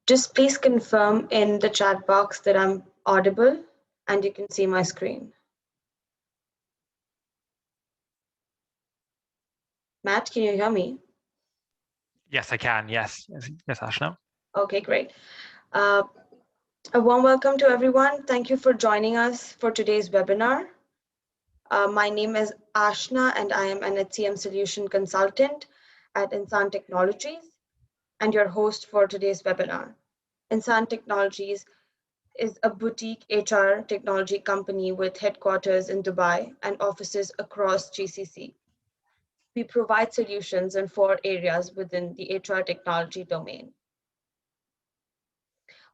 Just please confirm in the chat box that I'm audible and you can see my screen. Matt, can you hear me? Yes, I can. Yes, Ashna. Okay, great. A warm welcome to everyone. Thank you for joining us for today's webinar. My name is Ashna and I am an HCM solution consultant at Ensaan Technologies and your host for today's webinar. Ensaan Technologies is a boutique HR technology company with headquarters in Dubai and offices across GCC. We provide solutions in 4 areas within the HR technology domain: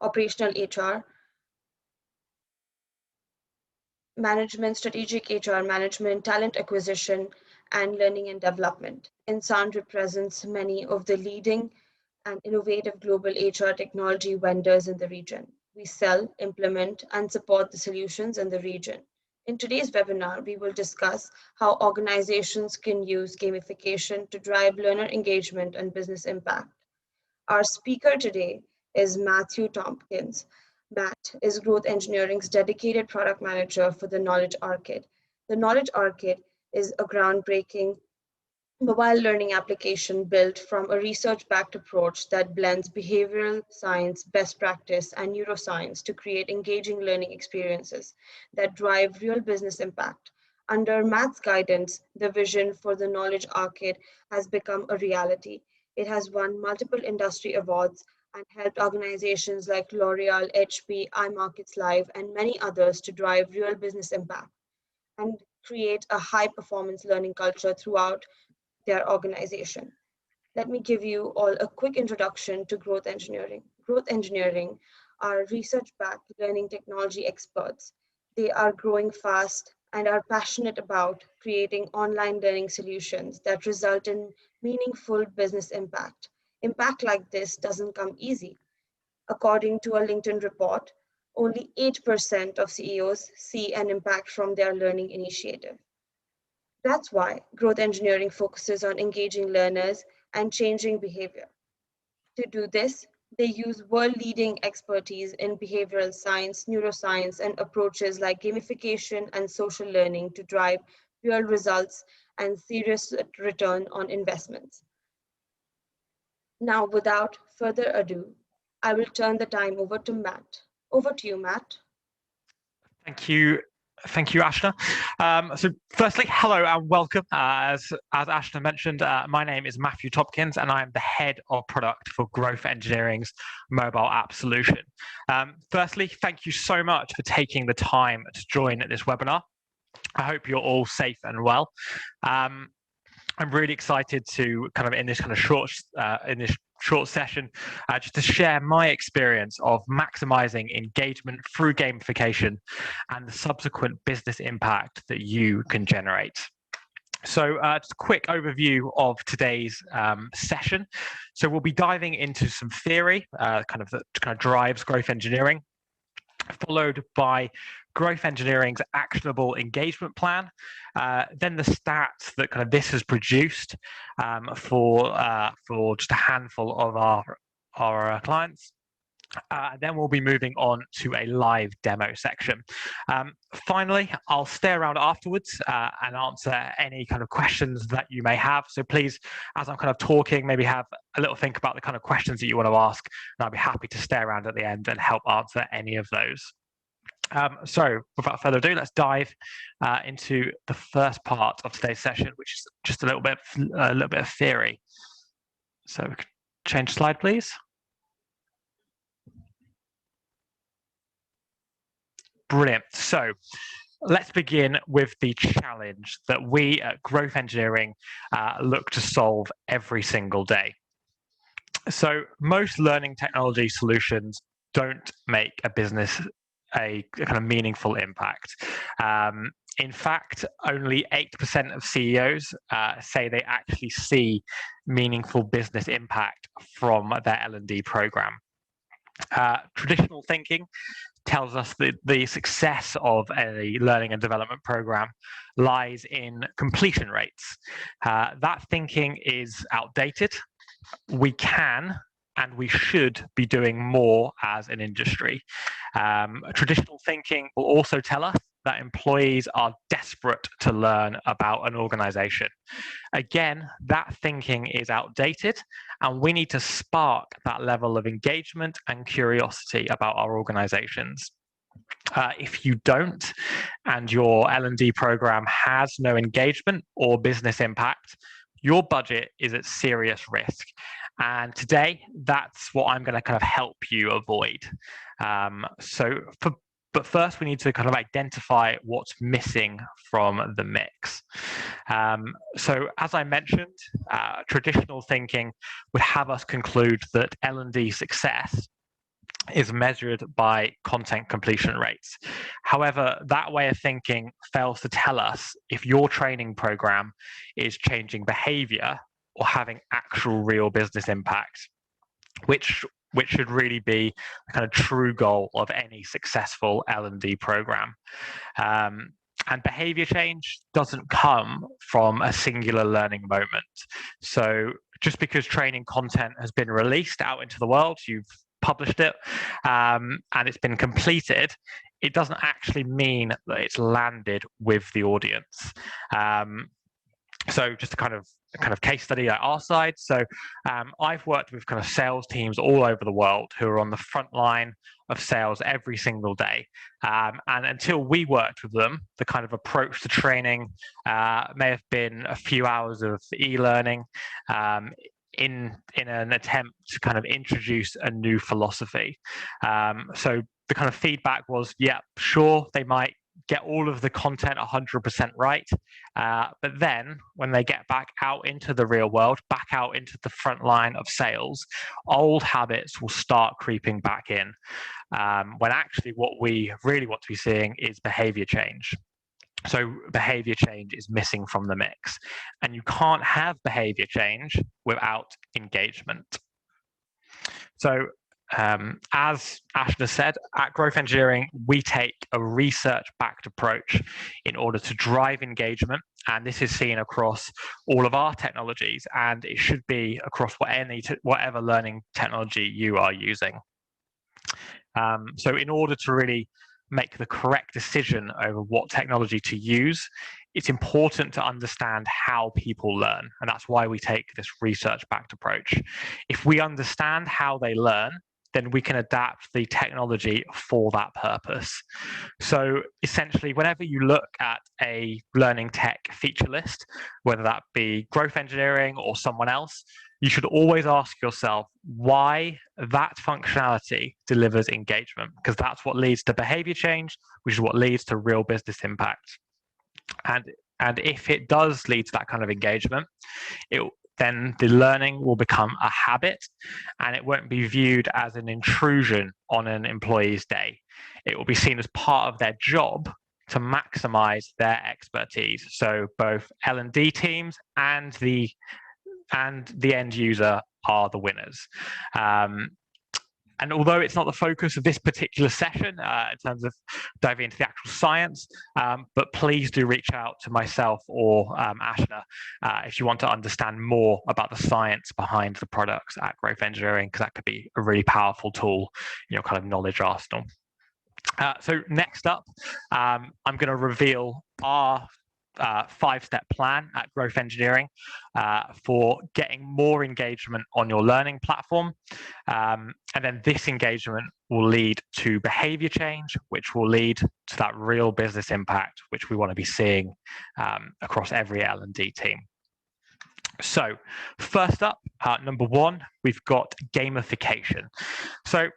operational HR, management, strategic HR management, talent acquisition, and learning and development. Ensaan represents many of the leading and innovative global HR technology vendors in the region. We sell, implement, and support the solutions in the region. In today's webinar, we will discuss how organizations can use gamification to drive learner engagement and business impact. Our speaker today is Matthew Tompkins. Matt is Growth Engineering's dedicated product manager for the Knowledge Arcade. The Knowledge Arcade is a groundbreaking mobile learning application built from a research-backed approach that blends behavioral science, best practice, and neuroscience to create engaging learning experiences that drive real business impact. Under Matt's guidance, the vision for the Knowledge Arcade has become a reality. It has won multiple industry awards and helped organizations like L'Oreal, HP, iMarkets Live, and many others to drive real business impact and create a high-performance learning culture throughout their organization. Let me give you all a quick introduction to growth engineering. Growth engineering are research-backed learning technology experts. They are growing fast and are passionate about creating online learning solutions that result in meaningful business impact. Impact like this doesn't come easy. According to a LinkedIn report, only 8% of CEOs see an impact from their learning initiative. That's why growth engineering focuses on engaging learners and changing behavior. To do this, they use world-leading expertise in behavioral science, neuroscience, and approaches like gamification and social learning to drive real results and serious return on investments. Now, without further ado, I will turn the time over to Matt. Over to you, Matt. Thank you. Thank you, Ashna. So firstly, hello and welcome. As Ashna mentioned, my name is Matthew Tompkins and I am the head of product for Growth Engineering's mobile app solution. Firstly, thank you so much for taking the time to join this webinar. I hope you're all safe and well. I'm really excited to in this short session, just to share my experience of maximizing engagement through gamification and the subsequent business impact that you can generate. So just a quick overview of today's session. So we'll be diving into some theory, that drives growth engineering, followed by growth engineering's actionable engagement plan, then the stats that this has produced for just a handful of our clients. Then we'll be moving on to a live demo section. Finally, I'll stay around afterwards and answer any questions that you may have. So please, as I'm talking, maybe have a little think about the questions that you want to ask, and I'll be happy to stay around at the end and help answer any of those. So without further ado, let's dive into the first part of today's session, which is just a little bit of theory. So we can change slide, please. Brilliant. So let's begin with the challenge that we at Growth Engineering look to solve every single day. So most learning technology solutions don't make a business a meaningful impact. In fact, only 8% of CEOs say they actually see meaningful business impact from their L&D program. Traditional thinking tells us that the success of a learning and development program lies in completion rates. That thinking is outdated. We can and we should be doing more as an industry. Traditional thinking will also tell us that employees are desperate to learn about an organization. Again, that thinking is outdated, and we need to spark that level of engagement and curiosity about our organizations. If you don't, and your L&D program has no engagement or business impact, your budget is at serious risk. And today, that's what I'm going to kind of help you avoid. But first, we need to kind of identify what's missing from the mix. So as I mentioned, traditional thinking would have us conclude that L&D success is measured by content completion rates. However, that way of thinking fails to tell us if your training program is changing behavior or having actual real business impact, which should really be the kind of true goal of any successful L&D program. And behavior change doesn't come from a singular learning moment. So just because training content has been released out into the world, you've published it, and it's been completed, it doesn't actually mean that it's landed with the audience. So just a kind of case study at our side. So I've worked with kind of sales teams all over the world who are on the front line of sales every single day. And until we worked with them, the kind of approach to training may have been a few hours of e-learning in an attempt to kind of introduce a new philosophy. So the kind of feedback was, yeah, sure, they might get all of the content 100% right. But then when they get back out into the real world, back out into the front line of sales, old habits will start creeping back in. When actually what we really want to be seeing is behavior change. So behavior change is missing from the mix. And you can't have behavior change without engagement. So as Ashna said, at Growth Engineering, we take a research-backed approach in order to drive engagement. And this is seen across all of our technologies, and it should be across whatever learning technology you are using. So in order to really make the correct decision over what technology to use, it's important to understand how people learn. And that's why we take this research-backed approach. If we understand how they learn, then we can adapt the technology for that purpose. So essentially, whenever you look at a learning tech feature list, whether that be Growth Engineering or someone else, you should always ask yourself why that functionality delivers engagement, because that's what leads to behavior change, which is what leads to real business impact. And if it does lead to that kind of engagement, then the learning will become a habit, and it won't be viewed as an intrusion on an employee's day. It will be seen as part of their job to maximize their expertise. So both L&D teams and the end user are the winners. And although it's not the focus of this particular session in terms of diving into the actual science, but please do reach out to myself or Ashna if you want to understand more about the science behind the products at Growth Engineering, because that could be a really powerful tool in your kind of knowledge arsenal. So next up, I'm going to reveal our 5-step plan at Growth Engineering for getting more engagement on your learning platform. And then this engagement will lead to behavior change, which will lead to that real business impact, which we want to be seeing across every L&D team. So first up, number one, we've got gamification. So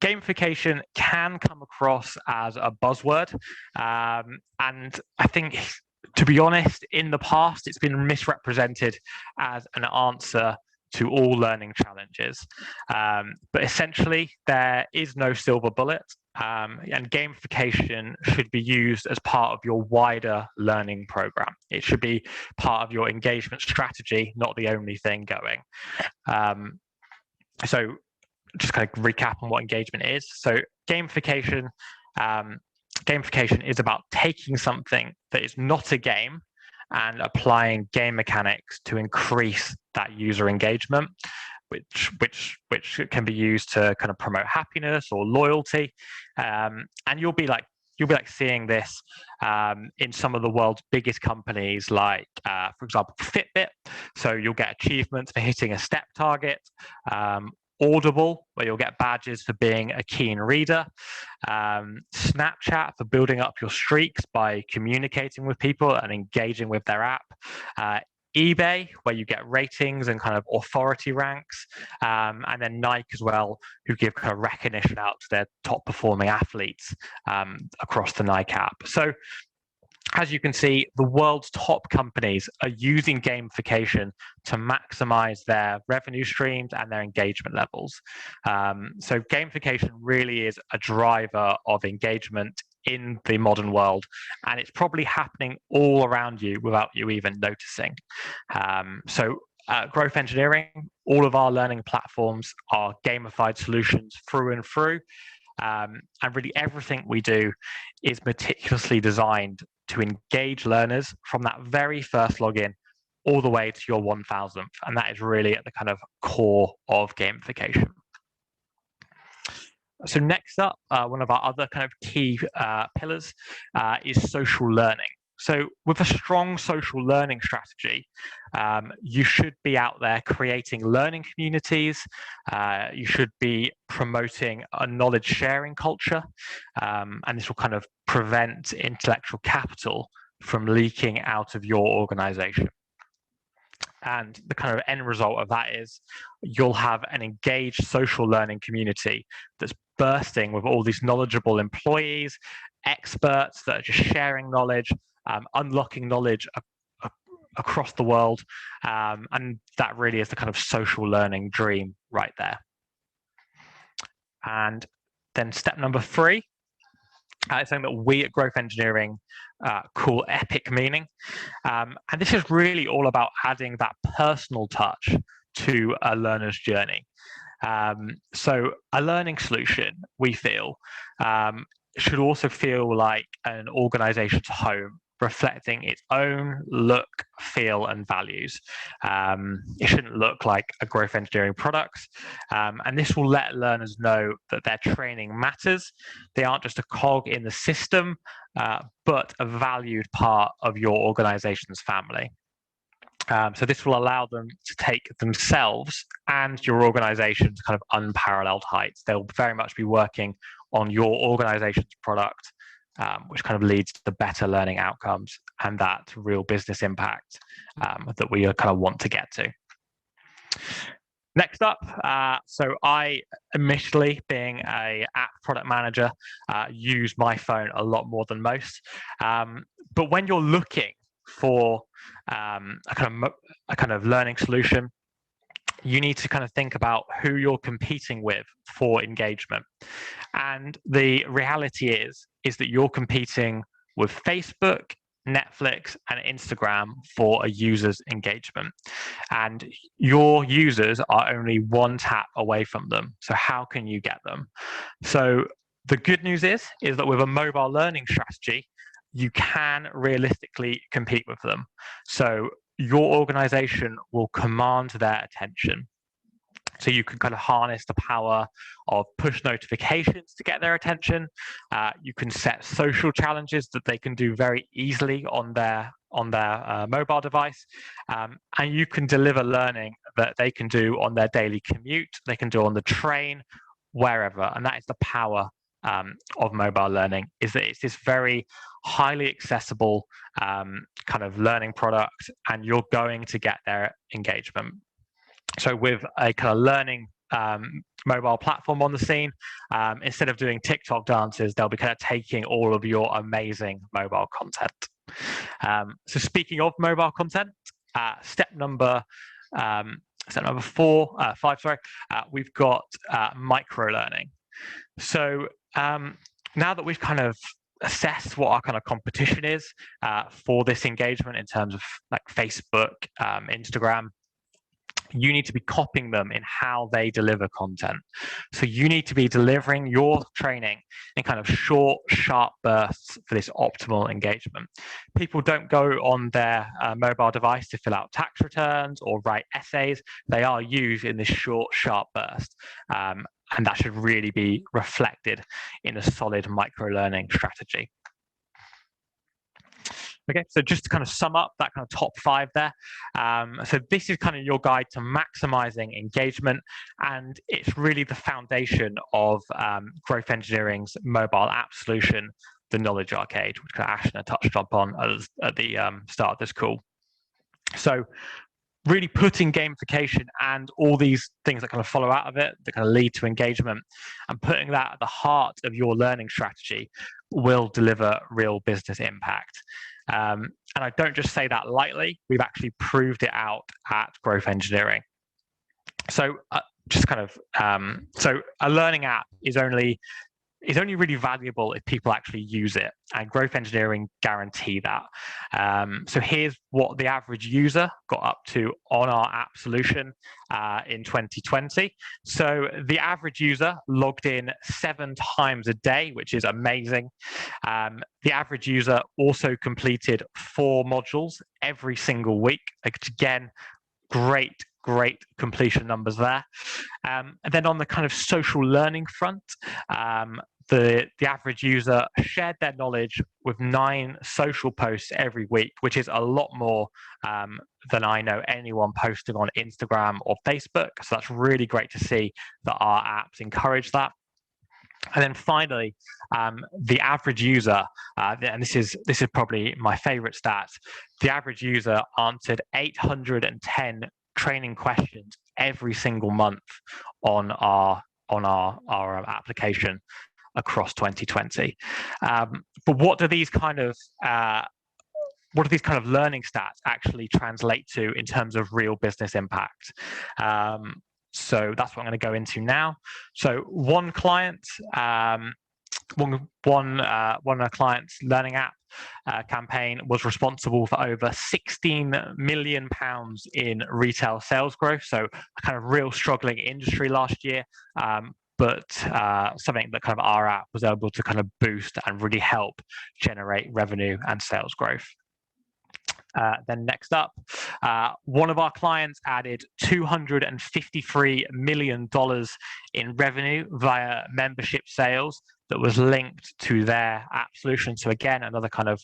gamification can come across as a buzzword, and I think, to be honest, in the past, it's been misrepresented as an answer to all learning challenges. But essentially, there is no silver bullet, and gamification should be used as part of your wider learning program. It should be part of your engagement strategy, not the only thing going. So just kind of recap on what engagement is. So gamification is about taking something that is not a game and applying game mechanics to increase that user engagement. which can be used to kind of promote happiness or loyalty, and you'll be like seeing this in some of the world's biggest companies, like for example Fitbit. So you'll get achievements for hitting a step target. Audible, where you'll get badges for being a keen reader. Snapchat for building up your streaks by communicating with people and engaging with their app. eBay, where you get ratings and kind of authority ranks, and then Nike as well, who give kind of recognition out to their top performing athletes across the Nike app. So as you can see, the world's top companies are using gamification to maximize their revenue streams and their engagement levels. So gamification really is a driver of engagement in the modern world, and it's probably happening all around you without you even noticing. Growth engineering, all of our learning platforms are gamified solutions through and through. And really everything we do is meticulously designed to engage learners from that very first login all the way to your 1000th. And that is really at the kind of core of gamification. So next up, one of our other kind of key pillars is social learning. So with a strong social learning strategy, you should be out there creating learning communities. You should be promoting a knowledge sharing culture, and this will kind of prevent intellectual capital from leaking out of your organization. And the kind of end result of that is you'll have an engaged social learning community that's bursting with all these knowledgeable employees, experts that are just sharing knowledge, unlocking knowledge across the world. And that really is the kind of social learning dream right there. And then step number 3, it's something that we at Growth Engineering call epic meaning. And this is really all about adding that personal touch to a learner's journey. So a learning solution, we feel, should also feel like an organization's home, reflecting its own look, feel, and values. It shouldn't look like a growth engineering product. And this will let learners know that their training matters. They aren't just a cog in the system, but a valued part of your organization's family. So this will allow them to take themselves and your organization to kind of unparalleled heights. They'll very much be working on your organization's product, which kind of leads to better learning outcomes and that real business impact that we kind of want to get to. Next up, so I initially, being a app product manager, use my phone a lot more than most. But when you're looking for a kind of learning solution, you need to kind of think about who you're competing with for engagement. And the reality is that you're competing with Facebook, Netflix, and Instagram for a user's engagement. And your users are only one tap away from them. So how can you get them? So the good news is that with a mobile learning strategy, you can realistically compete with them. So your organization will command their attention. So you can kind of harness the power of push notifications to get their attention. You can set social challenges that they can do very easily on their mobile device. And you can deliver learning that they can do on their daily commute, they can do on the train, wherever. And that is the power of mobile learning, is that it's this very highly accessible kind of learning product, and you're going to get their engagement. So with a kind of learning mobile platform on the scene, instead of doing TikTok dances, they'll be kind of taking all of your amazing mobile content. So speaking of mobile content, step number 5, we've got micro learning. So now that we've kind of assessed what our kind of competition is for this engagement in terms of like Facebook, Instagram, you need to be copying them in how they deliver content. So you need to be delivering your training in kind of short, sharp bursts for this optimal engagement. People don't go on their mobile device to fill out tax returns or write essays. They are used in this short, sharp burst. And that should really be reflected in a solid micro-learning strategy. Okay, so just to kind of sum up that kind of top 5 there. So this is kind of your guide to maximizing engagement, and it's really the foundation of Growth Engineering's mobile app solution, the Knowledge Arcade, which Ashna touched upon at the start of this call. So really putting gamification and all these things that kind of follow out of it that kind of lead to engagement, and putting that at the heart of your learning strategy will deliver real business impact. And I don't just say that lightly. We've actually proved it out at Growth Engineering. So just kind of, so a learning app is only really valuable if people actually use it, and Growth Engineering guarantee that. So here's what the average user got up to on our app solution in 2020. So the average user logged in 7 times a day, which is amazing. The average user also completed 4 modules every single week. Again, great completion numbers there. And then on the kind of social learning front, the average user shared their knowledge with 9 social posts every week, which is a lot more than I know anyone posting on Instagram or Facebook. So that's really great to see that our apps encourage that. And then finally, the average user, and this is probably my favorite stat, the average user answered 810 training questions every single month on our application across 2020. But what do these kind of learning stats actually translate to in terms of real business impact? So that's what I'm going to go into now. So one client, one of our clients' learning app campaign was responsible for over £16 million in retail sales growth. So a kind of real struggling industry last year, but something that kind of our app was able to kind of boost and really help generate revenue and sales growth. Then next up, one of our clients added $253 million in revenue via membership sales that was linked to their app solution. So again, another kind of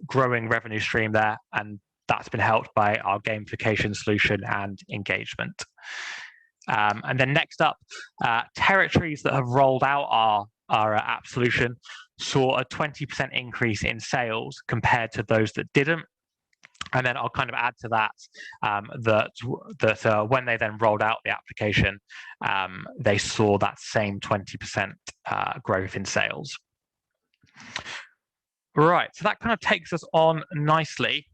growing revenue stream there, and that's been helped by our gamification solution and engagement. And then next up, territories that have rolled out our app solution saw a 20% increase in sales compared to those that didn't. And then I'll kind of add to that that when they then rolled out the application, they saw that same 20% growth in sales. Right, so that kind of takes us on nicely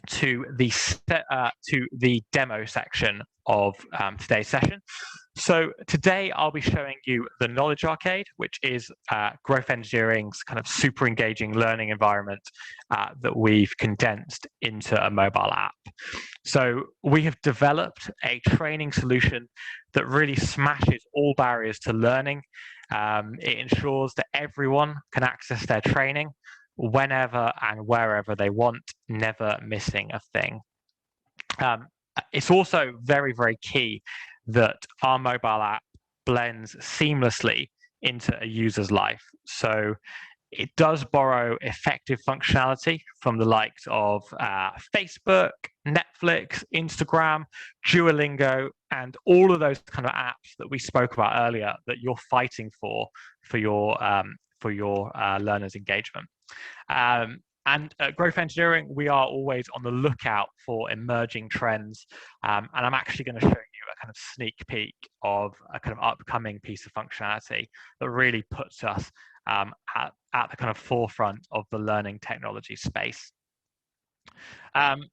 to the demo section of today's session. So today I'll be showing you the Knowledge Arcade, which is Growth Engineering's kind of super engaging learning environment that we've condensed into a mobile app. So we have developed a training solution that really smashes all barriers to learning. It ensures that everyone can access their training whenever and wherever they want, never missing a thing. It's also very, very key that our mobile app blends seamlessly into a user's life. So it does borrow effective functionality from the likes of Facebook, Netflix, Instagram, Duolingo, and all of those kind of apps that we spoke about earlier that you're fighting for your learners' engagement. And at Growth Engineering, we are always on the lookout for emerging trends. And I'm actually going to show you a kind of sneak peek of a kind of upcoming piece of functionality that really puts us at the kind of forefront of the learning technology space. And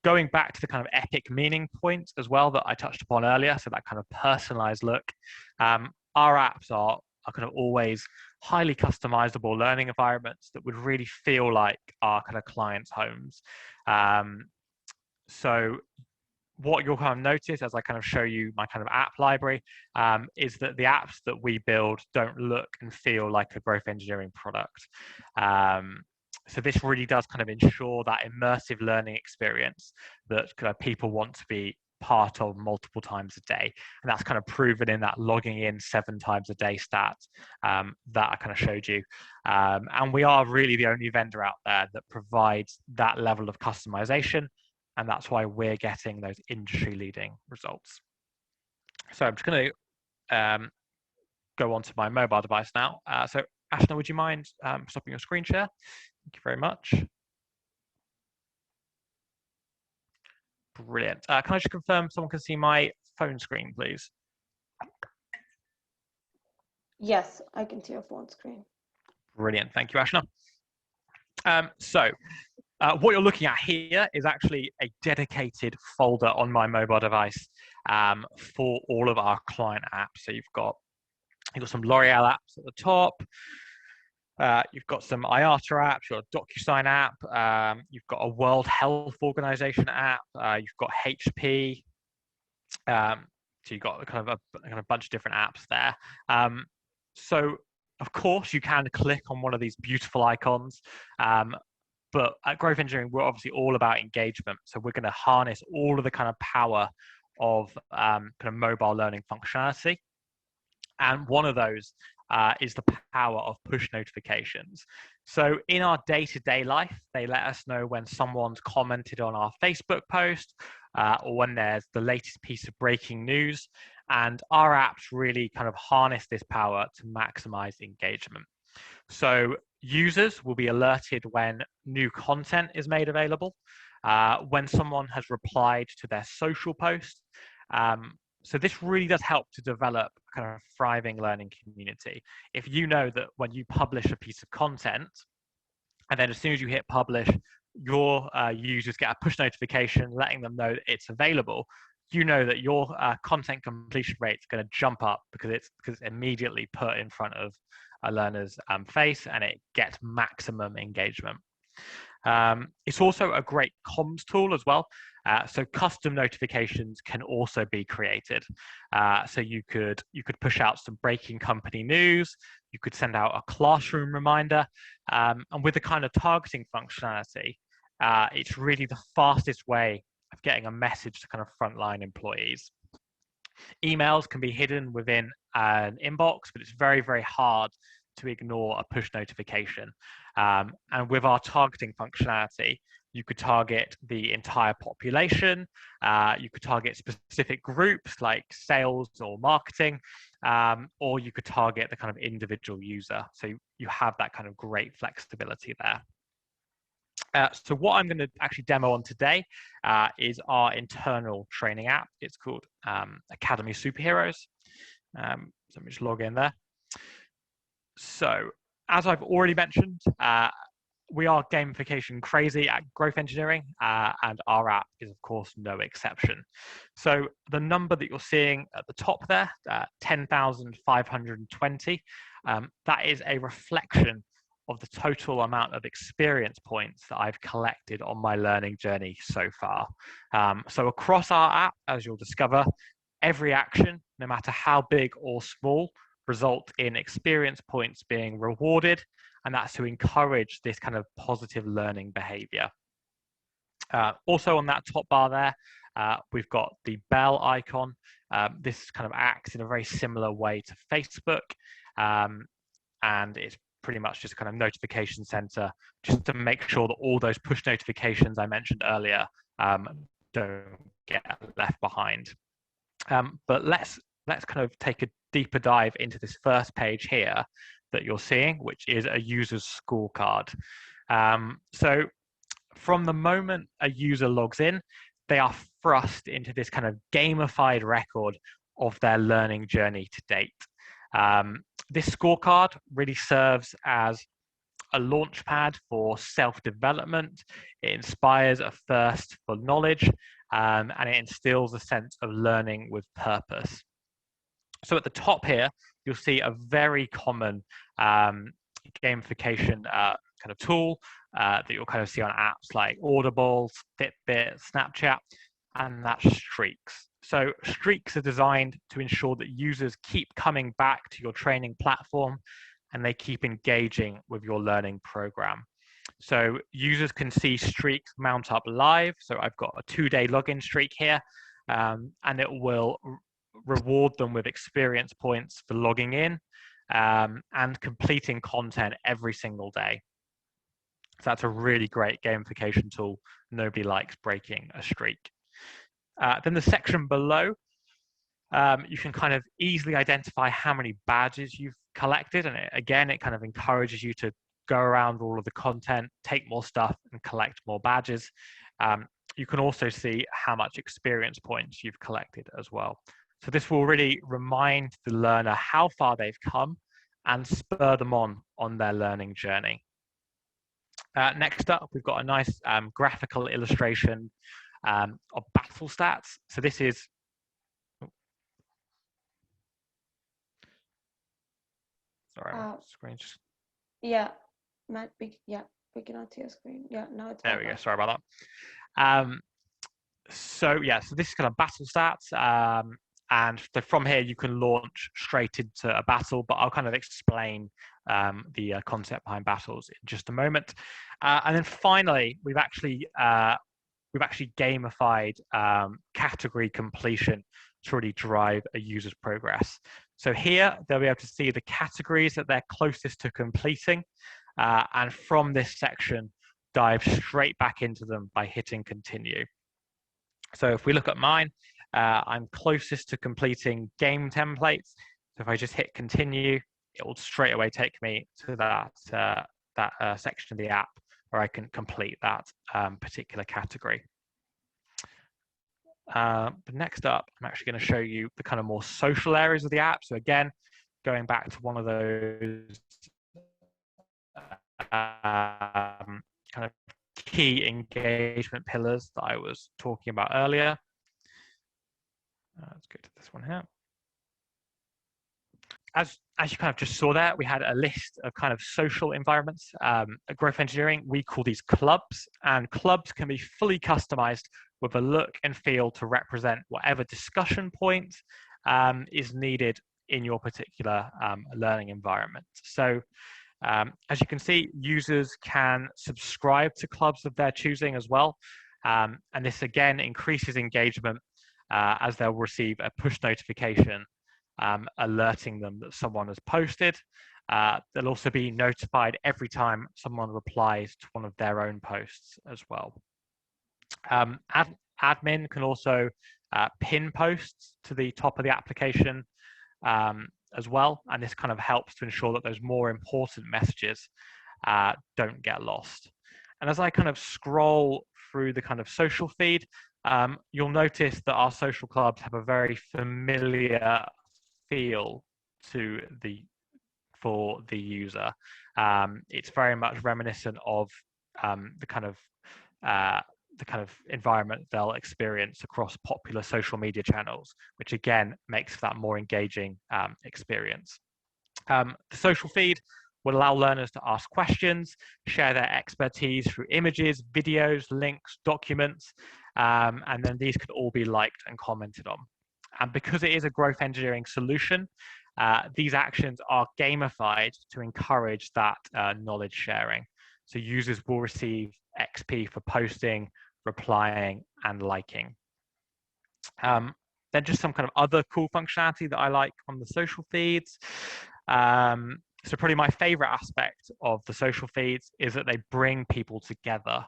going back to the kind of epic meaning point as well that I touched upon earlier, so that kind of personalized look, our apps are kind of always highly customizable learning environments that would really feel like our kind of clients' homes. So what you'll kind of notice as I kind of show you my kind of app library is that the apps that we build don't look and feel like a growth engineering product. So this really does kind of ensure that immersive learning experience that kind of people want to be part of multiple times a day. And that's kind of proven in that logging in 7 times a day stat that I kind of showed you. And we are really the only vendor out there that provides that level of customization. And that's why we're getting those industry-leading results. So I'm just going to go on to my mobile device now. So Ashna, would you mind stopping your screen share? Thank you very much. Brilliant. Can I just confirm someone can see my phone screen, please? Yes, I can see your phone screen. Brilliant. Thank you, Ashna. What you're looking at here is actually a dedicated folder on my mobile device for all of our client apps. So you've got some L'Oreal apps at the top. You've got some IATA apps, you've got a DocuSign app, you've got a World Health Organization app, you've got HP. So you've got kind of a bunch of different apps there. So of course you can click on one of these beautiful icons. But at Growth Engineering, we're obviously all about engagement. So we're going to harness all of the kind of power of kind of mobile learning functionality. And one of those is the power of push notifications. So in our day-to-day life, they let us know when someone's commented on our Facebook post or when there's the latest piece of breaking news. And our apps really kind of harness this power to maximize engagement. So users will be alerted when new content is made available, when someone has replied to their social post. So this really does help to develop a kind of thriving learning community. If you know that when you publish a piece of content, and then as soon as you hit publish, your users get a push notification letting them know that it's available, you know that your content completion rate is going to jump up because it's immediately put in front of a learner's face and it gets maximum engagement. It's also a great comms tool as well. So custom notifications can also be created. So you could push out some breaking company news. You could send out a classroom reminder. And with the kind of targeting functionality, it's really the fastest way of getting a message to kind of frontline employees. Emails can be hidden within an inbox, but it's very, very hard to ignore a push notification. And with our targeting functionality, you could target the entire population, you could target specific groups like sales or marketing, or you could target the kind of individual user. So you have that kind of great flexibility there. So what I'm going to actually demo on today is our internal training app. It's called Academy Superheroes. So let me just log in there. So as I've already mentioned, we are gamification crazy at Growth Engineering, and our app is of course no exception. So the number that you're seeing at the top there, 10,520, that is a reflection of the total amount of experience points that I've collected on my learning journey so far. So across our app, as you'll discover, every action, no matter how big or small, result in experience points being rewarded, and that's to encourage this kind of positive learning behavior. Also on that top bar there, we've got the bell icon. This kind of acts in a very similar way to Facebook, and it's pretty much just kind of notification center, just to make sure that all those push notifications I mentioned earlier don't get left behind. But let's kind of take a deeper dive into this first page here that you're seeing, which is a user's scorecard. So from the moment a user logs in, they are thrust into this kind of gamified record of their learning journey to date. This scorecard really serves as a launch pad for self-development. It inspires a thirst for knowledge, and it instills a sense of learning with purpose. So at the top here, you'll see a very common gamification kind of tool that you'll kind of see on apps like Audible, Fitbit, Snapchat. and that's streaks. So streaks are designed to ensure that users keep coming back to your training platform and they keep engaging with your learning program. So users can see streaks mount up live. So I've got a 2-day login streak here, and it will reward them with experience points for logging in and completing content every single day. So that's a really great gamification tool. Nobody likes breaking a streak. Then the section below, you can kind of easily identify how many badges you've collected. And it kind of encourages you to go around all of the content, take more stuff and collect more badges. You can also see how much experience points you've collected as well. So this will really remind the learner how far they've come and spur them on their learning journey. Next up, we've got a nice graphical illustration of battle stats. So this is, sorry, screen just. Yeah, Matt, we cannot see your screen. Yeah, now it's there we go. Sorry about that. So this is kind of battle stats. And so from here, you can launch straight into a battle, but I'll kind of explain the concept behind battles in just a moment. And then finally, we've actually gamified category completion to really drive a user's progress. So here, they'll be able to see the categories that they're closest to completing. And from this section, dive straight back into them by hitting continue. So if we look at mine, I'm closest to completing game templates. So if I just hit continue, it will straight away take me to that section of the app where I can complete that particular category. But next up, I'm actually going to show you the kind of more social areas of the app. So again, going back to one of those kind of key engagement pillars that I was talking about earlier. Let's go to this one here. As you kind of just saw there, we had a list of kind of social environments. At Growth Engineering, we call these clubs, and clubs can be fully customized with a look and feel to represent whatever discussion point is needed in your particular learning environment. So as you can see, users can subscribe to clubs of their choosing as well. And this again increases engagement as they'll receive a push notification alerting them that someone has posted. They'll also be notified every time someone replies to one of their own posts as well. Admin can also pin posts to the top of the application as well, and this kind of helps to ensure that those more important messages don't get lost. And as I kind of scroll through the kind of social feed, you'll notice that our social clubs have a very familiar feel for the user. It's very much reminiscent of the kind of environment they'll experience across popular social media channels, which again makes that more engaging experience. The social feed will allow learners to ask questions, share their expertise through images, videos, links, documents, and then these could all be liked and commented on. And because it is a growth engineering solution, these actions are gamified to encourage that knowledge sharing. So users will receive XP for posting, replying, and liking. Then just some kind of other cool functionality that I like on the social feeds. So probably my favorite aspect of the social feeds is that they bring people together.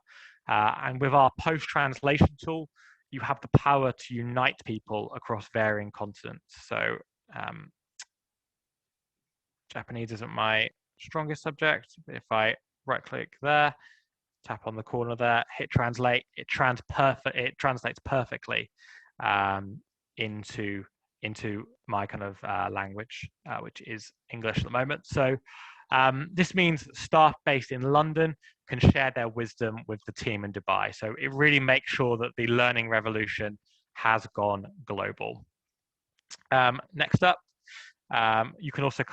And with our post-translation tool, you have the power to unite people across varying continents. So Japanese isn't my strongest subject. If I right-click there, tap on the corner there, hit translate, it translates perfectly into my kind of language, which is English at the moment. So this means that staff based in London can share their wisdom with the team in Dubai. So it really makes sure that the learning revolution has gone global. Next up, you can also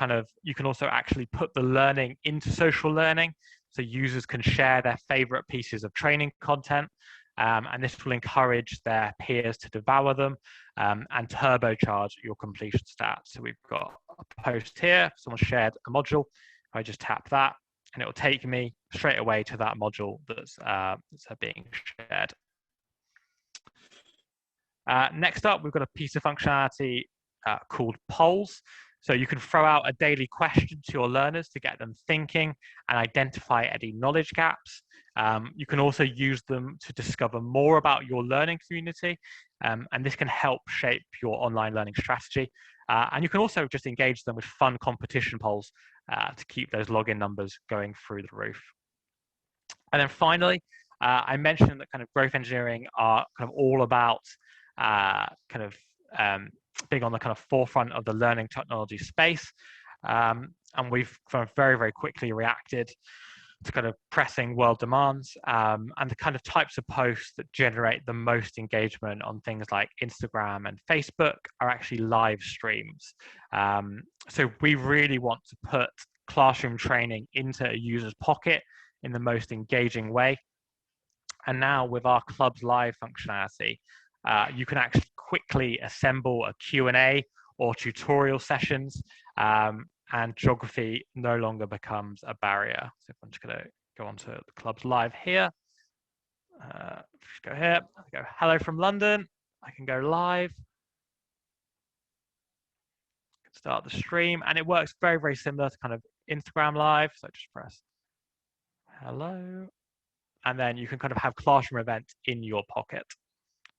actually put the learning into social learning. So users can share their favorite pieces of training content. and this will encourage their peers to devour them and turbocharge your completion stats. So we've got a post here, someone shared a module. I just tap that, and it will take me straight away to that module that's being shared. Next up, we've got a piece of functionality called polls. So you can throw out a daily question to your learners to get them thinking and identify any knowledge gaps. You can also use them to discover more about your learning community, and this can help shape your online learning strategy. And you can also just engage them with fun competition polls to keep those login numbers going through the roof. And then finally, I mentioned that kind of growth engineering are kind of all about being on the kind of forefront of the learning technology space. And we've kind of very, very quickly reacted to kind of pressing world demands and the kind of types of posts that generate the most engagement on things like Instagram and Facebook are actually live streams. So we really want to put classroom training into a user's pocket in the most engaging way. And now with our Clubs Live functionality, you can actually quickly assemble a Q&A or tutorial sessions, and geography no longer becomes a barrier. So if I'm just going to go on to the Clubs Live here, go here, go hello from London, I can go live, start the stream, and it works very, very similar to kind of Instagram Live. So just press hello, and then you can kind of have classroom events in your pocket.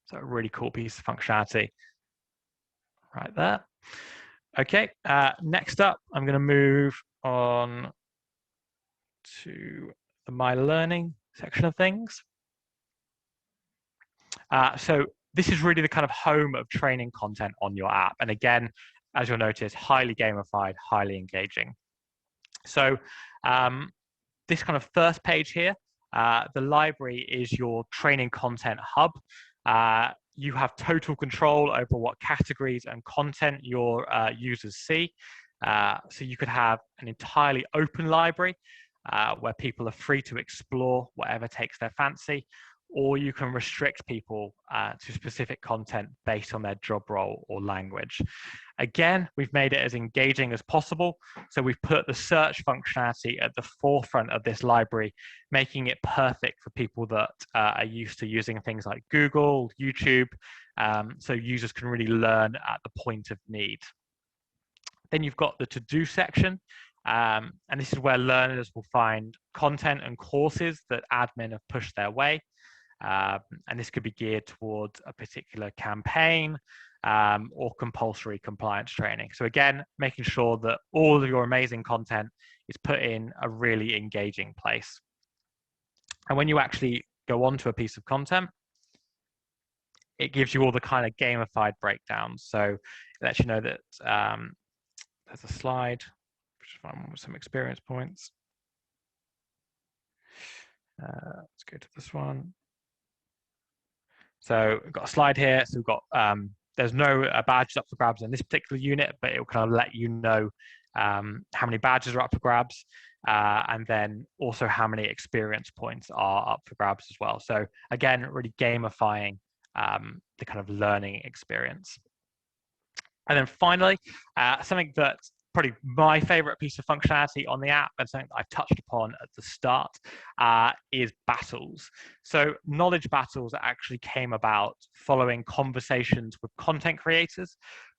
So a really cool piece of functionality right there. Okay, next up, I'm going to move on to the My Learning section of things. So this is really the kind of home of training content on your app. And again, as you'll notice, highly gamified, highly engaging. So this kind of first page here, the library is your training content hub. You have total control over what categories and content your users see. So you could have an entirely open library where people are free to explore whatever takes their fancy, or you can restrict people to specific content based on their job role or language. Again, we've made it as engaging as possible. So we've put the search functionality at the forefront of this library, making it perfect for people that are used to using things like Google, YouTube, so users can really learn at the point of need. Then you've got the to-do section, and this is where learners will find content and courses that admin have pushed their way. And this could be geared towards a particular campaign or compulsory compliance training. So again, making sure that all of your amazing content is put in a really engaging place. And when you actually go onto a piece of content, it gives you all the kind of gamified breakdowns. So it lets you know that there's a slide, which with some experience points. Let's go to this one. So we've got a slide here. So we've got, there's no badges up for grabs in this particular unit, but it will kind of let you know how many badges are up for grabs, and then also how many experience points are up for grabs as well. So again, really gamifying the kind of learning experience. And then finally, something that's probably my favorite piece of functionality on the app and something that I've touched upon at the start is battles. So knowledge battles actually came about following conversations with content creators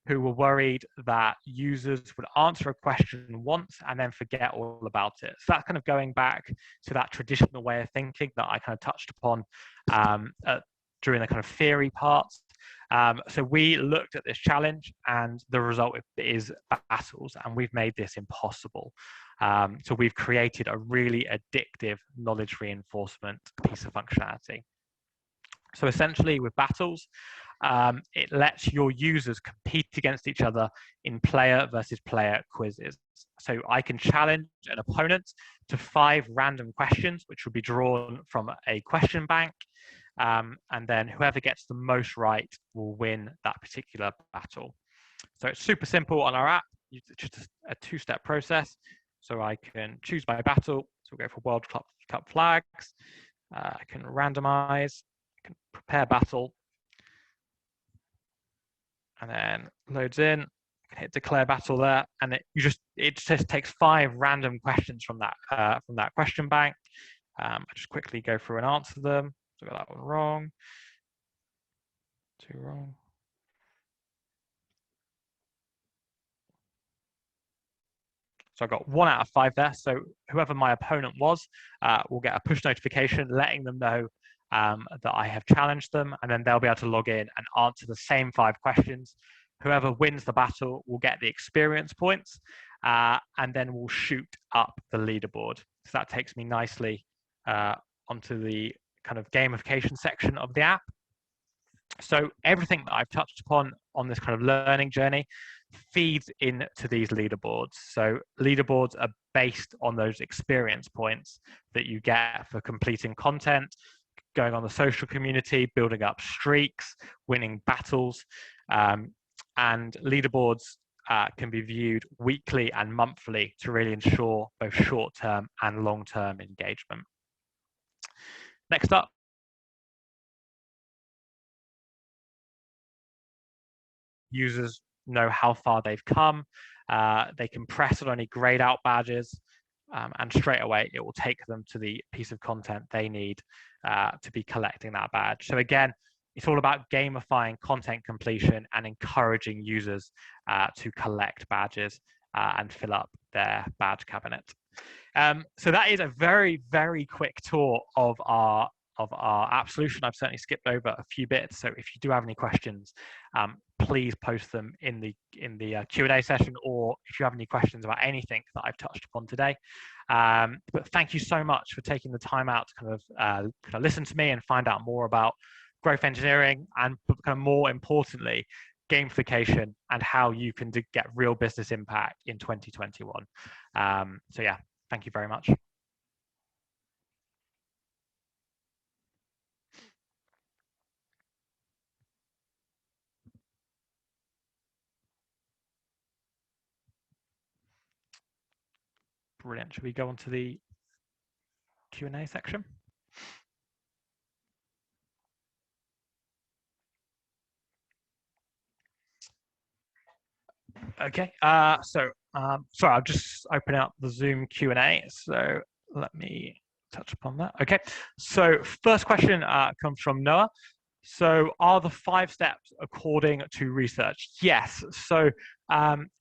who were worried that users would answer a question once and then forget all about it. So that's kind of going back to that traditional way of thinking that I kind of touched upon during the kind of theory parts. So we looked at this challenge, and the result is battles, and we've made this impossible. So we've created a really addictive knowledge reinforcement piece of functionality. So essentially with battles, it lets your users compete against each other in player versus player quizzes. So I can challenge an opponent to 5 random questions, which will be drawn from a question bank. And then whoever gets the most right will win that particular battle. So it's super simple on our app. It's just a 2-step process. So I can choose my battle. So we'll go for World Cup flags. I can randomize, prepare battle, and then loads in. Hit declare battle there, and it just takes 5 random questions from that question bank. I just quickly go through and answer them. So I got that one wrong. 2 wrong. So I got 1 out of 5 there. So whoever my opponent was will get a push notification letting them know that I have challenged them, and then they'll be able to log in and answer the same 5 questions. Whoever wins the battle will get the experience points, and then we'll shoot up the leaderboard. So that takes me nicely onto the kind of gamification section of the app. So everything that I've touched upon on this kind of learning journey feeds into these leaderboards. So leaderboards are based on those experience points that you get for completing content, going on the social community, building up streaks, winning battles, and leaderboards can be viewed weekly and monthly to really ensure both short-term and long-term engagement. Next up, users know how far they've come. They can press on any grayed out badges, and straight away it will take them to the piece of content they need to be collecting that badge. So again, it's all about gamifying content completion and encouraging users to collect badges and fill up their badge cabinet. So that is a very, very quick tour of our app solution. I've certainly skipped over a few bits, so if you do have any questions, please post them in the Q&A session, or if you have any questions about anything that I've touched upon today. But thank you so much for taking the time out to kind of listen to me and find out more about growth engineering, and kind of more importantly, gamification and how you can get real business impact in 2021. So yeah, thank you very much. Brilliant. Should we go on to the Q&A section? Okay, sorry, I'm just opening up the Zoom Q&A, so let me touch upon that. Okay, so first question comes from Noah. So are the 5 steps according to research? Yes, so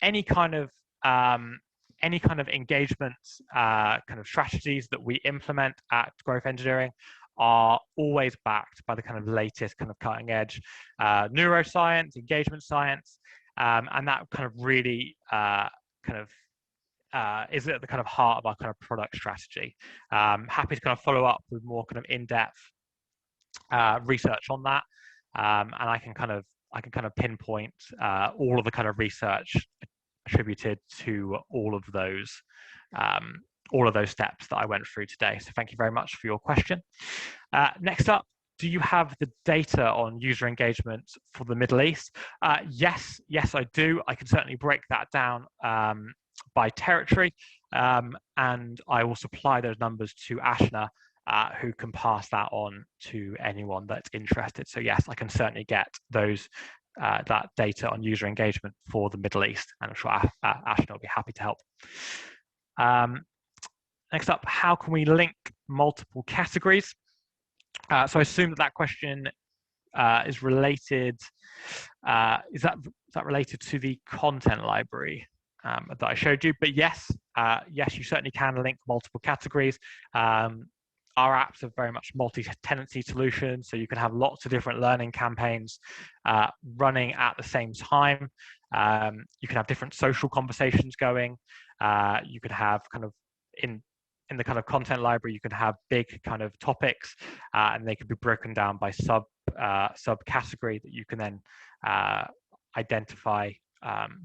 any kind of engagement kind of strategies that we implement at Growth Engineering are always backed by the kind of latest kind of cutting edge neuroscience, engagement science, and that kind of really is at the kind of heart of our kind of product strategy. Happy to kind of follow up with more kind of in-depth research on that, and I can kind of pinpoint all of the kind of research attributed to all of those steps that I went through today. So thank you very much for your question. Next up, do you have the data on user engagement for the Middle East? Yes, I do. I can certainly break that down by territory, and I will supply those numbers to Ashna, who can pass that on to anyone that's interested. So yes, I can certainly get those that data on user engagement for the Middle East, and I'm sure Ashna will be happy to help. Next up, how can we link multiple categories? So I assume that question is related. Is that related to the content library that I showed you? But yes, you certainly can link multiple categories. Our apps are very much multi-tenancy solutions, so you can have lots of different learning campaigns running at the same time. You can have different social conversations going. You could have kind of in the kind of content library, you can have big kind of topics, and they could be broken down by subcategory that you can then identify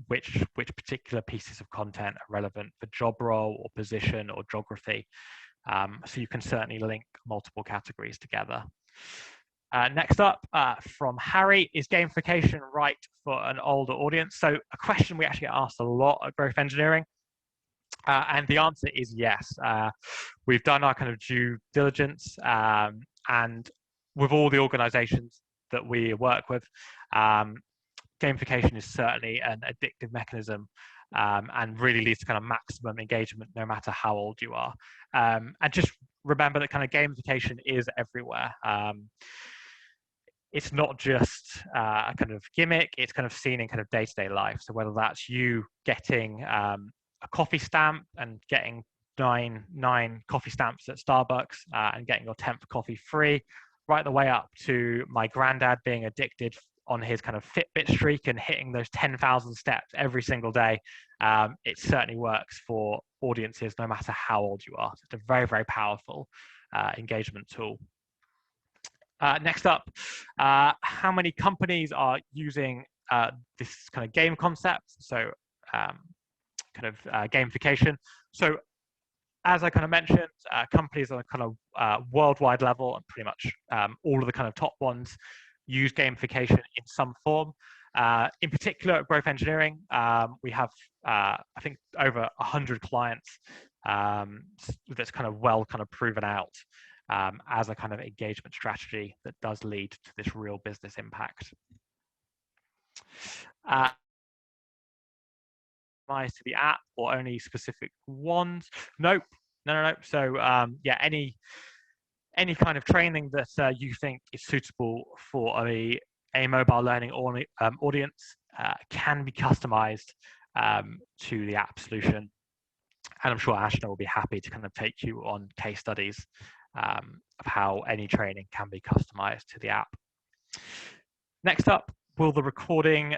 which particular pieces of content are relevant for job role or position or geography. So you can certainly link multiple categories together. Next up from Harry, is gamification right for an older audience? So a question we actually get asked a lot at Growth Engineering. And the answer is yes. We've done our kind of due diligence, and with all the organizations that we work with, gamification is certainly an addictive mechanism, and really leads to kind of maximum engagement no matter how old you are. And just remember that kind of gamification is everywhere. It's not just a kind of gimmick, it's kind of seen in kind of day-to-day life. So whether that's you getting a coffee stamp and getting nine coffee stamps at Starbucks and getting your 10th coffee free, right the way up to my granddad being addicted on his kind of Fitbit streak and hitting those 10,000 steps every single day. It certainly works for audiences no matter how old you are. So it's a very, very powerful engagement tool. Next up, how many companies are using this kind of game concept? So kind of gamification. So as I kind of mentioned, companies on a kind of worldwide level, and pretty much all of the kind of top ones use gamification in some form. In particular, at Growth Engineering, we have, I think, over 100 clients that's kind of well kind of proven out as a kind of engagement strategy that does lead to this real business impact. To the app or only specific ones? Nope. No. So yeah, any kind of training that you think is suitable for a mobile learning audience can be customized to the app solution. And I'm sure Ashna will be happy to kind of take you on case studies of how any training can be customized to the app. Next up, will the recording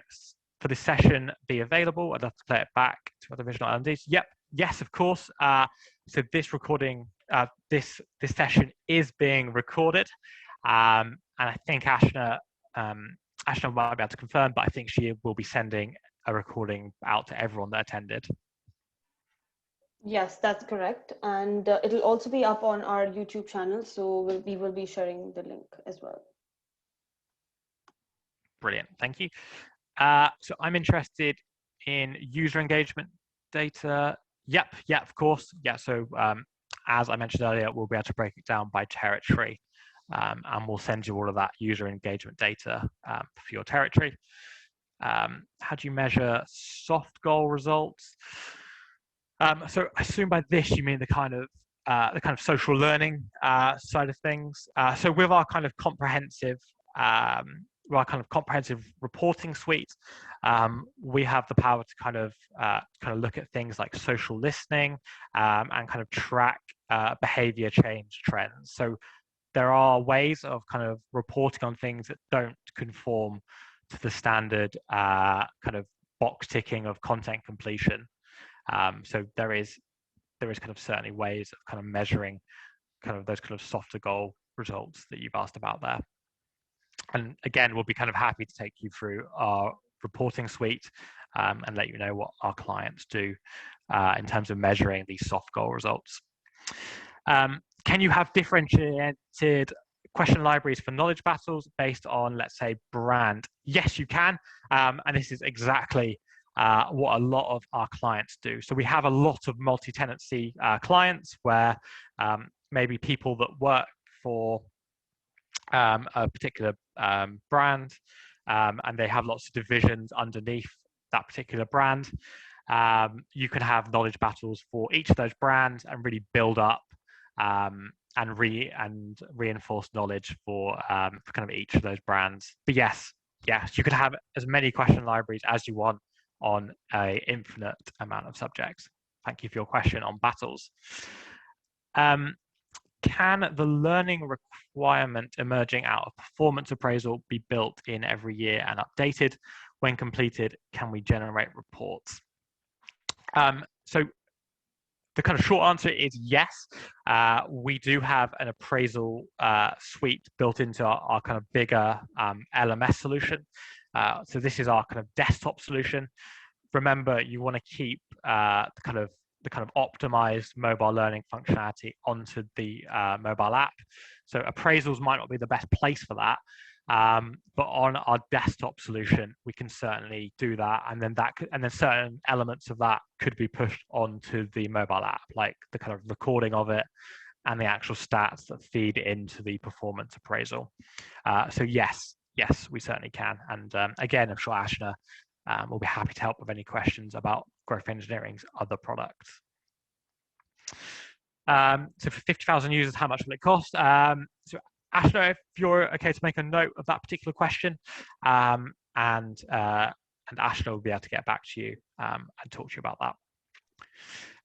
for this session be available? I'd love to play it back to other visual LMDs. Yep, yes, of course. So this recording, this session is being recorded, and I think Ashna might be able to confirm, but I think she will be sending a recording out to everyone that attended. Yes, that's correct. And it'll also be up on our YouTube channel. So we will be sharing the link as well. Brilliant, thank you. So I'm interested in user engagement data. Yep, of course. Yeah, so as I mentioned earlier, we'll be able to break it down by territory, and we'll send you all of that user engagement data for your territory. How do you measure soft goal results? So I assume by this you mean the kind of social learning side of things. So with our kind of comprehensive reporting suite, we have the power to kind of look at things like social listening and kind of track behavior change trends. So there are ways of kind of reporting on things that don't conform to the standard kind of box ticking of content completion. So there is kind of certainly ways of kind of measuring kind of those kind of softer goal results that you've asked about there. And again, we'll be kind of happy to take you through our reporting suite and let you know what our clients do in terms of measuring these soft goal results. Can you have differentiated question libraries for knowledge battles based on, let's say, brand? Yes, you can. And this is exactly what a lot of our clients do. So we have a lot of multi-tenancy clients where maybe people that work for a particular brand and they have lots of divisions underneath that particular brand. You can have knowledge battles for each of those brands and really build up and reinforce knowledge for kind of each of those brands. But yes, you could have as many question libraries as you want on an infinite amount of subjects. Thank you for your question on battles. Can the learning requirement emerging out of performance appraisal be built in every year and updated? When completed, can we generate reports? So the kind of short answer is yes. We do have an appraisal suite built into our kind of bigger LMS solution. So this is our kind of desktop solution. Remember, you want to keep the kind of optimized mobile learning functionality onto the mobile app. So appraisals might not be the best place for that, but on our desktop solution, we can certainly do that. And then certain elements of that could be pushed onto the mobile app, like the kind of recording of it, and the actual stats that feed into the performance appraisal. So yes, we certainly can. And again, I'm sure Ashna will be happy to help with any questions about growth engineering's other products. So for 50,000 users, how much will it cost? So Ashna, if you're okay to make a note of that particular question, and Ashna will be able to get back to you and talk to you about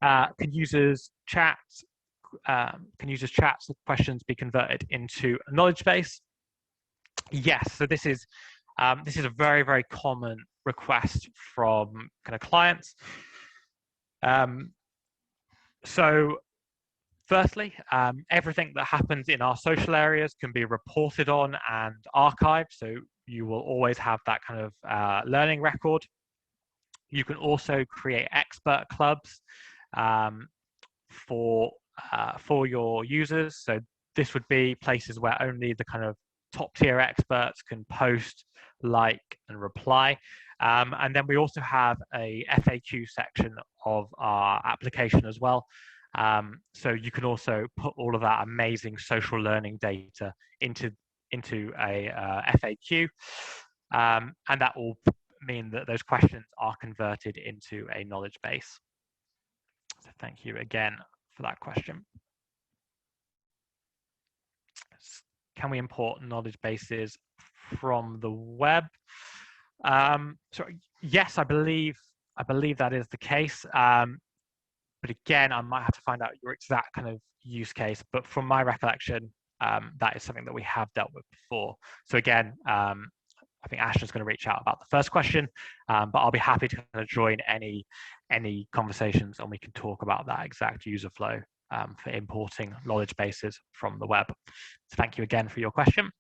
that. Can users chat the questions be converted into a knowledge base? Yes. So this is a very, very common request from kind of clients. So firstly, everything that happens in our social areas can be reported on and archived. So you will always have that kind of learning record. You can also create expert clubs for your users. So this would be places where only the kind of top tier experts can post, like, and reply. And then we also have a FAQ section of our application as well. So you can also put all of that amazing social learning data into a FAQ, and that will mean that those questions are converted into a knowledge base. So thank you again for that question. Can we import knowledge bases from the web? So yes, I believe that is the case. But again, I might have to find out your exact kind of use case. But from my recollection, that is something that we have dealt with before. So again, I think Ashton's going to reach out about the first question, but I'll be happy to kind of join any conversations, and we can talk about that exact user flow for importing knowledge bases from the web. So thank you again for your question.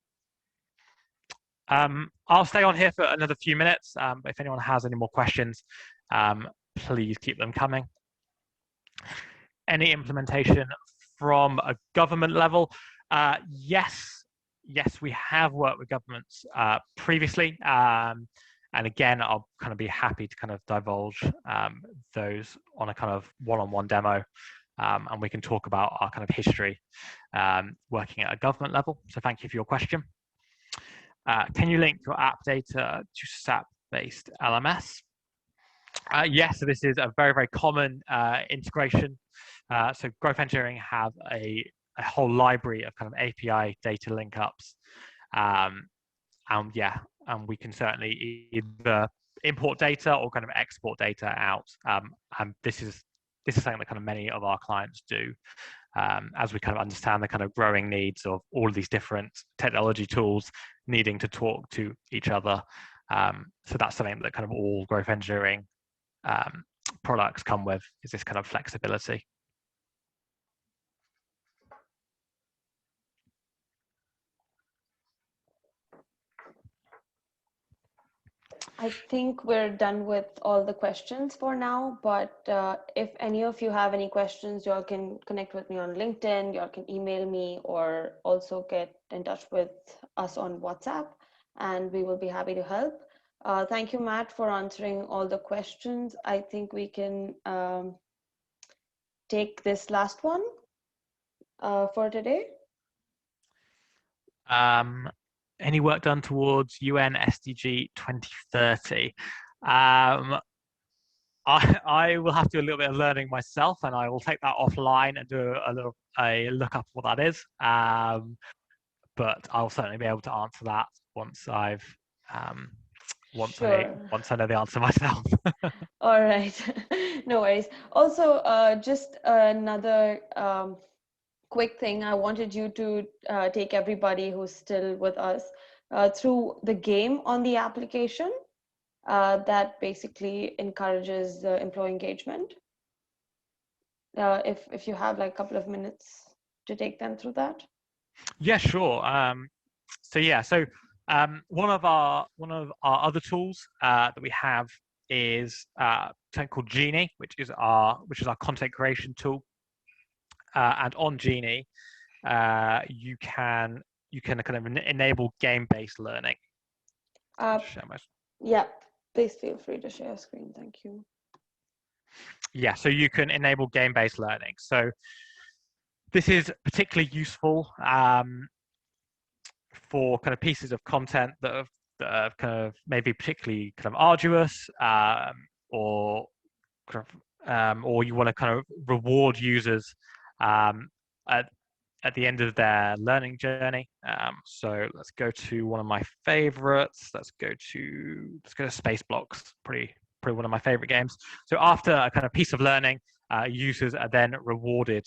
I'll stay on here for another few minutes, but if anyone has any more questions, please keep them coming. Any implementation from a government level? Yes, we have worked with governments previously. And again, I'll kind of be happy to kind of divulge those on a kind of one-on-one demo. And we can talk about our kind of history working at a government level. So thank you for your question. Can you link your app data to SAP-based LMS? Yes, so this is a very, very common integration. So growth engineering have a whole library of kind of API data link ups. And we can certainly either import data or kind of export data out. And this is something that kind of many of our clients do, as we kind of understand the kind of growing needs of all of these different technology tools needing to talk to each other. So that's something that kind of all growth engineering products come with, is this kind of flexibility. I think we're done with all the questions for now, but if any of you have any questions, you all can connect with me on LinkedIn, you all can email me, or also get in touch with us on WhatsApp, and we will be happy to help. Thank you, Matt, for answering all the questions. I think we can take this last one for today. Any work done towards UN SDG 2030? I will have to do a little bit of learning myself, and I will take that offline and do a look up what that is. But I'll certainly be able to answer that once I know the answer myself. All right, no worries. Also, just another quick thing, I wanted you to take everybody who's still with us through the game on the application that basically encourages employee engagement. If you have like a couple of minutes to take them through that. Yeah, sure. So one of our other tools that we have is something called Genie, which is our content creation tool. And on Genie, you can kind of enable game-based learning. Yeah, please feel free to share screen. Thank you. Yeah, so you can enable game-based learning. So This is particularly useful for kind of pieces of content that are kind of maybe particularly kind of arduous, or kind of, or you want to kind of reward users um, at the end of their learning journey. So let's go to one of my favorites. Let's go to Space Blocks. Pretty one of my favorite games. So after a kind of piece of learning, users are then rewarded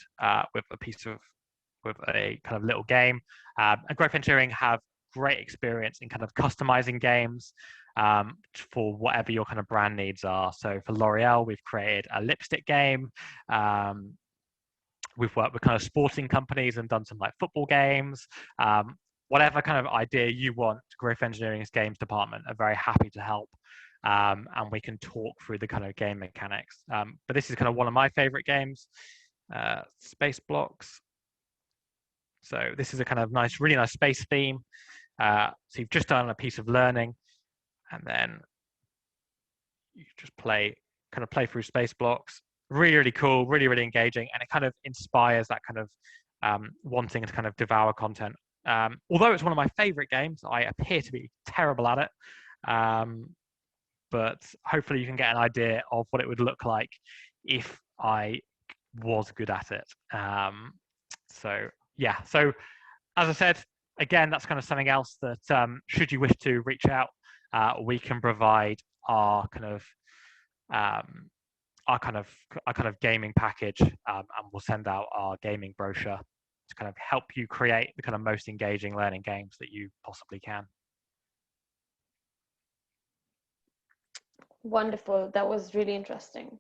with a kind of little game. And Growth Engineering have great experience in kind of customizing games for whatever your kind of brand needs are. So for L'Oreal, we've created a lipstick game. We've worked with kind of sporting companies and done some like football games. Whatever kind of idea you want, Growth Engineering's games department are very happy to help. And we can talk through the kind of game mechanics. But this is kind of one of my favorite games, Space Blocks. So this is a kind of really nice space theme. So you've just done a piece of learning, and then you just play through Space Blocks. Really cool, really engaging, and it kind of inspires that kind of wanting to kind of devour content. Although it's one of my favorite games, I appear to be terrible at it. But hopefully you can get an idea of what it would look like if I was good at it. So yeah, so as I said, again, that's kind of something else that should you wish to reach out, we can provide our kind of gaming package, and we'll send out our gaming brochure to kind of help you create the kind of most engaging learning games that you possibly can. Wonderful. That was really interesting.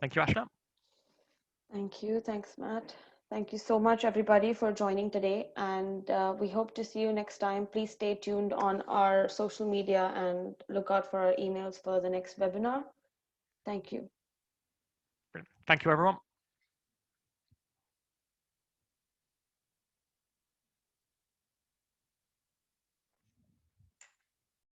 Thank you, Ashna. Thank you. Thanks, Matt. Thank you so much, everybody, for joining today. And we hope to see you next time. Please stay tuned on our social media and look out for our emails for the next webinar. Thank you. Thank you, everyone.